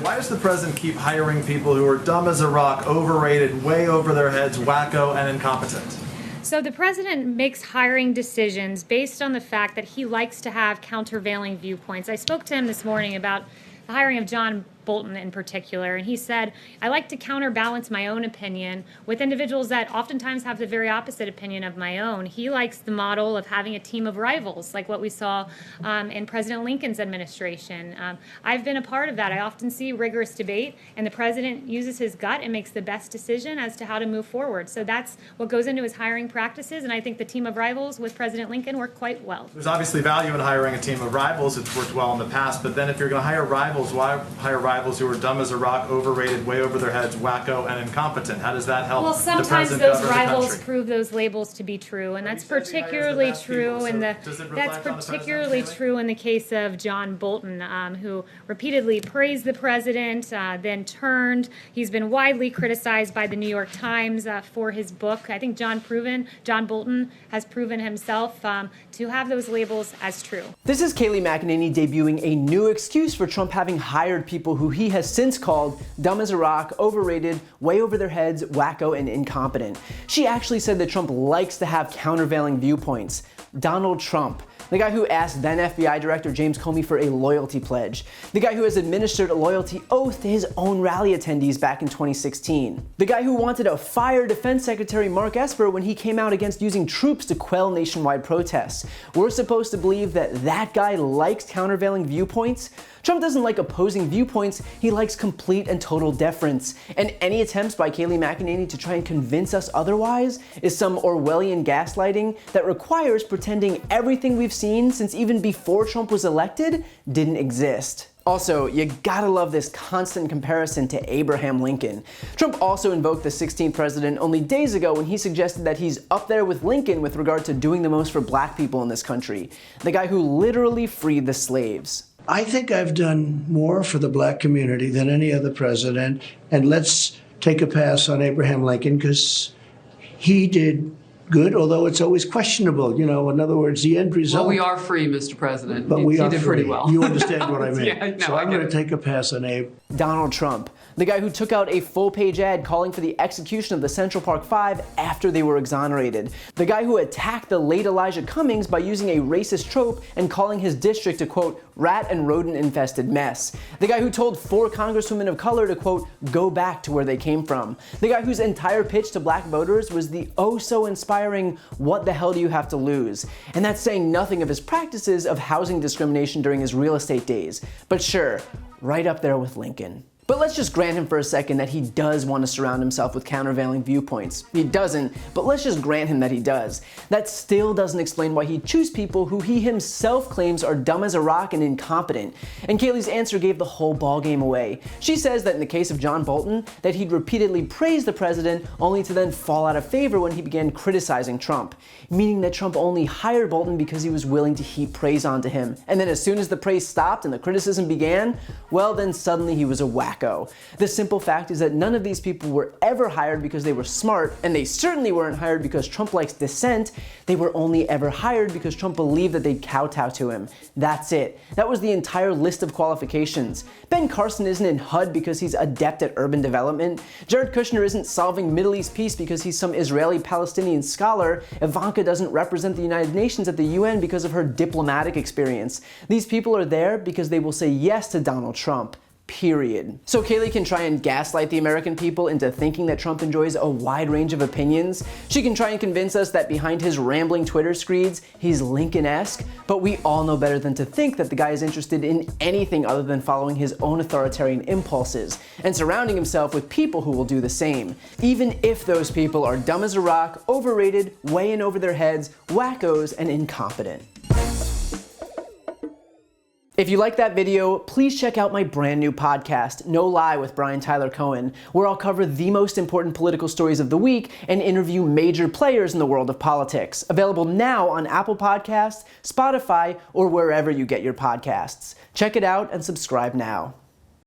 Why does the president keep hiring people who are dumb as a rock, overrated, way over their heads, wacko, and incompetent? So the president makes hiring decisions based on the fact that he likes to have countervailing viewpoints. I spoke to him this morning about the hiring of John Bolton in particular, and he said, I like to counterbalance my own opinion with individuals that oftentimes have the very opposite opinion of my own. He likes the model of having a team of rivals, like what we saw in President Lincoln's administration. I've been a part of that. I often see rigorous debate, and the president uses his gut and makes the best decision as to how to move forward. So that's what goes into his hiring practices, and I think the team of rivals with President Lincoln worked quite well. There's obviously value in hiring a team of rivals. It's worked well in the past, but then if you're going to hire rivals, why hire rivals who are dumb as a rock, overrated, way over their heads, wacko, and incompetent? How does that help? Well, sometimes those rivals prove those labels to be true, and that's particularly true in the case of John Bolton, who repeatedly praised the president, then turned. He's been widely criticized by the New York Times for his book. I think John Bolton has proven himself to have those labels as true. This is Kayleigh McEnany debuting a new excuse for Trump having hired people who he has since called dumb as a rock, overrated, way over their heads, wacko, and incompetent. She actually said that Trump likes to have countervailing viewpoints. Donald Trump, the guy who asked then FBI Director James Comey for a loyalty pledge, the guy who has administered a loyalty oath to his own rally attendees back in 2016, the guy who wanted to fire Defense Secretary Mark Esper when he came out against using troops to quell nationwide protests. We're supposed to believe that that guy likes countervailing viewpoints? Trump doesn't like opposing viewpoints, he likes complete and total deference. And any attempts by Kayleigh McEnany to try and convince us otherwise is some Orwellian gaslighting that requires pretending everything we've seen since even before Trump was elected didn't exist. Also, you gotta love this constant comparison to Abraham Lincoln. Trump also invoked the 16th president only days ago when he suggested that he's up there with Lincoln with regard to doing the most for black people in this country, the guy who literally freed the slaves. I think I've done more for the black community than any other president, and let's take a pass on Abraham Lincoln because he did good, although it's always questionable. You know, in other words, the end result. Well, we are free, Mr. President. But we are did free. Pretty well. You understand what I mean? Yeah, no, so I'm going to take a pass on Abe. Donald Trump, the guy who took out a full-page ad calling for the execution of the Central Park Five after they were exonerated. The guy who attacked the late Elijah Cummings by using a racist trope and calling his district a, quote, rat and rodent-infested mess. The guy who told 4 congresswomen of color to, quote, go back to where they came from. The guy whose entire pitch to black voters was the oh-so-inspiring, what the hell do you have to lose? And that's saying nothing of his practices of housing discrimination during his real estate days. But sure, right up there with Lincoln. But let's just grant him for a second that he does want to surround himself with countervailing viewpoints. He doesn't, but let's just grant him that he does. That still doesn't explain why he'd choose people who he himself claims are dumb as a rock and incompetent. And Kayleigh's answer gave the whole ballgame away. She says that in the case of John Bolton, that he'd repeatedly praised the president only to then fall out of favor when he began criticizing Trump, meaning that Trump only hired Bolton because he was willing to heap praise onto him. And then as soon as the praise stopped and the criticism began, well, then suddenly he was a wacko. The simple fact is that none of these people were ever hired because they were smart, and they certainly weren't hired because Trump likes dissent. They were only ever hired because Trump believed that they'd kowtow to him. That's it. That was the entire list of qualifications. Ben Carson isn't in HUD because he's adept at urban development. Jared Kushner isn't solving Middle East peace because he's some Israeli-Palestinian scholar. Ivanka doesn't represent the United Nations at the UN because of her diplomatic experience. These people are there because they will say yes to Donald Trump. Period. So Kayleigh can try and gaslight the American people into thinking that Trump enjoys a wide range of opinions. She can try and convince us that behind his rambling Twitter screeds, he's Lincoln-esque, but we all know better than to think that the guy is interested in anything other than following his own authoritarian impulses and surrounding himself with people who will do the same, even if those people are dumb as a rock, overrated, way in over their heads, wackos, and incompetent. If you like that video, please check out my brand new podcast, No Lie with Brian Tyler Cohen, where I'll cover the most important political stories of the week and interview major players in the world of politics. Available now on Apple Podcasts, Spotify, or wherever you get your podcasts. Check it out and subscribe now.